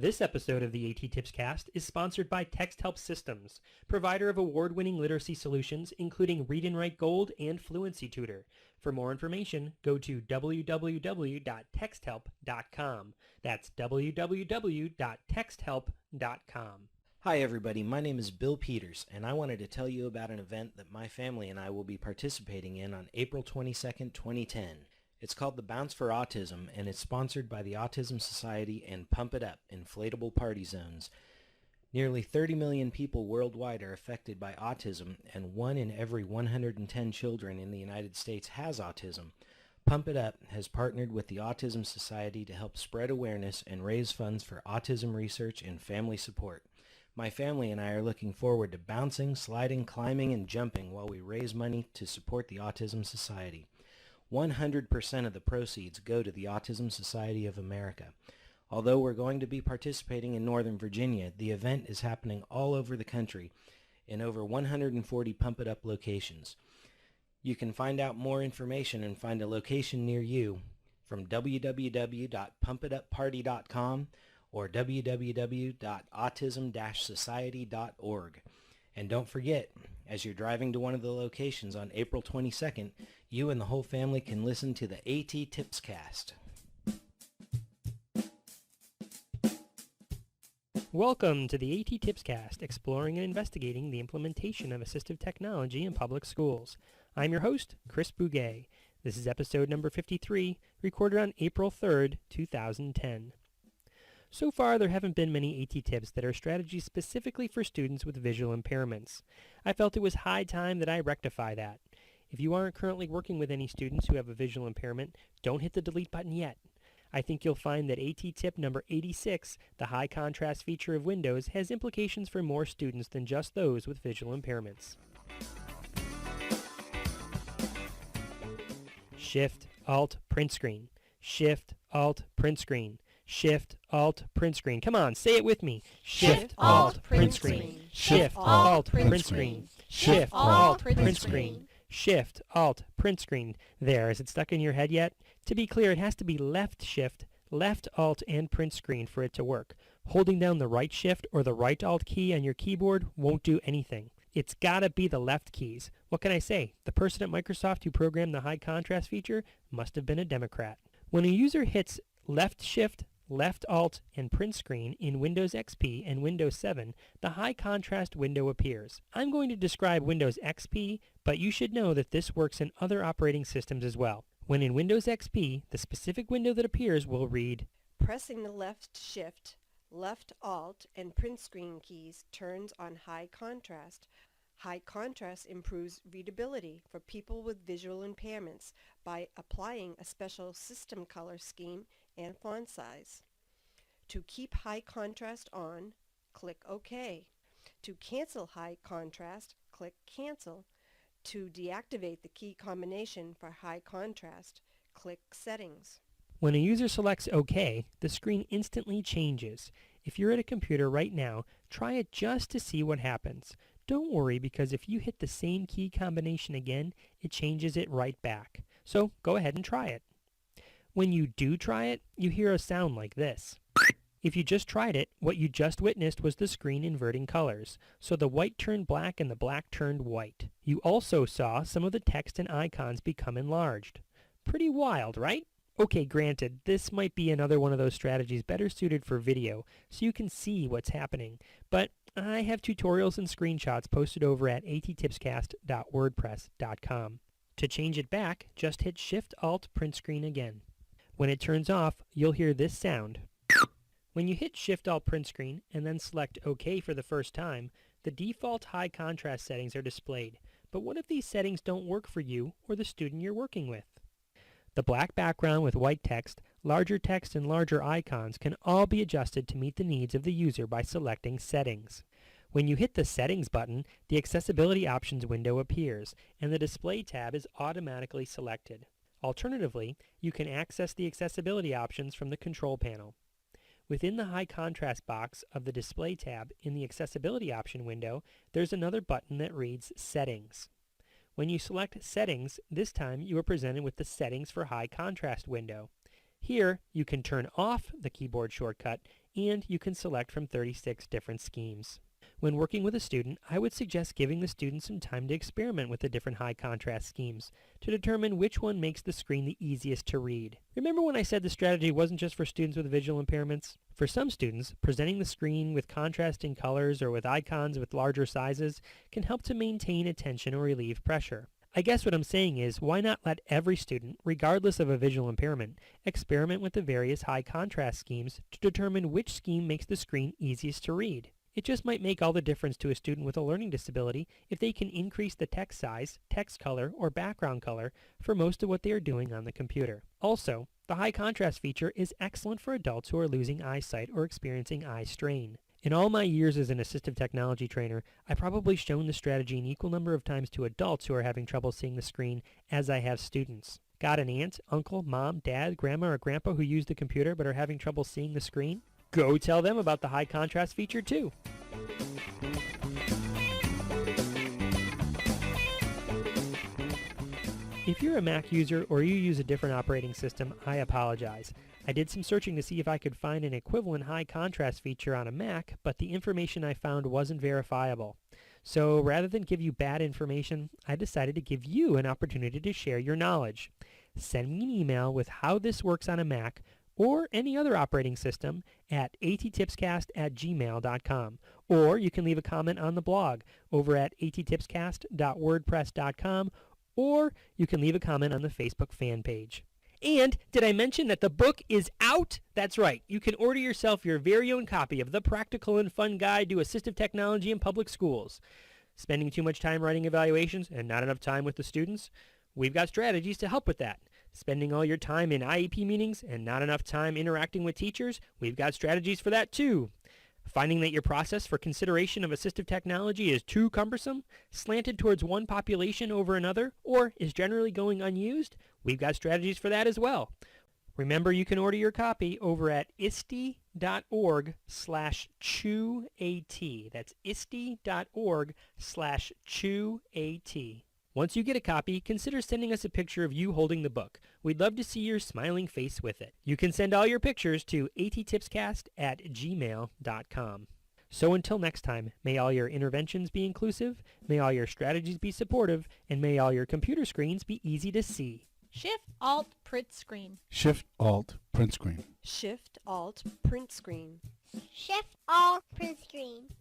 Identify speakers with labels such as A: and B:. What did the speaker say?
A: This episode of the AT Tips Cast is sponsored by TextHelp Systems, provider of award-winning literacy solutions including Read and Write Gold and Fluency Tutor. For more information, go to www.texthelp.com. That's www.texthelp.com.
B: Hi everybody, my name is Bill Peters, and I wanted to tell you about an event that my family and I will be participating in on April 22nd, 2010. It's called the Bounce for Autism, and it's sponsored by the Autism Society and Pump It Up inflatable party zones. Nearly 30 million people worldwide are affected by autism, and 1 in every 110 children in the United States has autism. Pump It Up has partnered with the Autism Society to help spread awareness and raise funds for autism research and family support. My family and I are looking forward to bouncing, sliding, climbing, and jumping while we raise money to support the Autism Society. 100% of the proceeds go to the Autism Society of America. Although we're going to be participating in Northern Virginia, the event is happening all over the country in over 140 Pump It Up locations. You can find out more information and find a location near you from www.pumpitupparty.com or www.autism-society.org. And don't forget, as you're driving to one of the locations on April 22nd, you and the whole family can listen to the AT Tips Cast.
A: Welcome to the AT Tips Cast, exploring and investigating the implementation of assistive technology in public schools. I'm your host, Chris Bouguet. This is episode number 53, recorded on April 3rd, 2010. So far, there haven't been many AT tips that are strategies specifically for students with visual impairments. I felt it was high time that I rectify that. If you aren't currently working with any students who have a visual impairment, don't hit the delete button yet. I think you'll find that AT tip number 86, the high contrast feature of Windows, has implications for more students than just those with visual impairments. Shift, Alt, print screen. Shift, Alt, print screen. Shift, Alt, print screen. Come on, say it with me. Shift, Alt, print screen. Shift, Alt, print screen. Shift, Alt, print screen. Shift, Alt, print screen. There, is it stuck in your head yet? To be clear, it has to be left Shift, left Alt, and print screen for it to work. Holding down the right Shift or the right Alt key on your keyboard won't do anything. It's gotta be the left keys. What can I say? The person at Microsoft who programmed the high contrast feature must have been a Democrat. When a user hits left Shift, left Alt, and print screen in Windows XP and Windows 7, the high contrast window appears. I'm going to describe Windows XP, but you should know that this works in other operating systems as well. When in Windows XP, the specific window that appears will read,
C: "Pressing the left Shift, left Alt, and print screen keys turns on high contrast. High contrast improves readability for people with visual impairments by applying a special system color scheme and font size. To keep high contrast on, click OK. To cancel high contrast, click Cancel. To deactivate the key combination for high contrast, click Settings."
A: When a user selects OK, the screen instantly changes. If you're at a computer right now, try it just to see what happens. Don't worry, because if you hit the same key combination again, it changes it right back. So go ahead and try it. When you do try it, you hear a sound like this. If you just tried it, what you just witnessed was the screen inverting colors. So the white turned black and the black turned white. You also saw some of the text and icons become enlarged. Pretty wild, right? Okay, granted, this might be another one of those strategies better suited for video, so you can see what's happening. But I have tutorials and screenshots posted over at attipscast.wordpress.com. To change it back, just hit Shift Alt print screen again. When it turns off, you'll hear this sound. When you hit Shift Alt print screen and then select OK for the first time, the default high contrast settings are displayed. But what if these settings don't work for you or the student you're working with? The black background with white text, larger text, and larger icons can all be adjusted to meet the needs of the user by selecting Settings. When you hit the Settings button, the Accessibility Options window appears, and the Display tab is automatically selected. Alternatively, you can access the accessibility options from the control panel. Within the high contrast box of the Display tab in the Accessibility option window, there's another button that reads Settings. When you select Settings, this time you are presented with the Settings for High Contrast window. Here, you can turn off the keyboard shortcut and you can select from 36 different schemes. When working with a student, I would suggest giving the student some time to experiment with the different high contrast schemes to determine which one makes the screen the easiest to read. Remember when I said the strategy wasn't just for students with visual impairments? For some students, presenting the screen with contrasting colors or with icons with larger sizes can help to maintain attention or relieve pressure. I guess what I'm saying is, why not let every student, regardless of a visual impairment, experiment with the various high contrast schemes to determine which scheme makes the screen easiest to read? It just might make all the difference to a student with a learning disability if they can increase the text size, text color, or background color for most of what they are doing on the computer. Also, the high contrast feature is excellent for adults who are losing eyesight or experiencing eye strain. In all my years as an assistive technology trainer, I've probably shown the strategy an equal number of times to adults who are having trouble seeing the screen as I have students. Got an aunt, uncle, mom, dad, grandma, or grandpa who use the computer but are having trouble seeing the screen? Go tell them about the high contrast feature too. If you're a Mac user or you use a different operating system, I apologize. I did some searching to see if I could find an equivalent high contrast feature on a Mac, but the information I found wasn't verifiable. So rather than give you bad information, I decided to give you an opportunity to share your knowledge. Send me an email with how this works on a Mac or any other operating system at attipscast@gmail.com. Or you can leave a comment on the blog over at attipscast.wordpress.com, or you can leave a comment on the Facebook fan page. And did I mention that the book is out? That's right. You can order yourself your very own copy of The Practical and Fun Guide to Assistive Technology in Public Schools. Spending too much time writing evaluations and not enough time with the students? We've got strategies to help with that. Spending all your time in IEP meetings and not enough time interacting with teachers? We've got strategies for that too. Finding that your process for consideration of assistive technology is too cumbersome, slanted towards one population over another, or is generally going unused? We've got strategies for that as well. Remember, you can order your copy over at ISTE.org/ChewAT. That's ISTE.org/ChewAT. Once you get a copy, consider sending us a picture of you holding the book. We'd love to see your smiling face with it. You can send all your pictures to attipscast@gmail.com. So until next time, may all your interventions be inclusive, may all your strategies be supportive, and may all your computer screens be easy to see.
D: Shift, Alt, Print Screen.
E: Shift, Alt, Print Screen.
C: Shift, Alt, Print Screen.
F: Shift, Alt, Print Screen.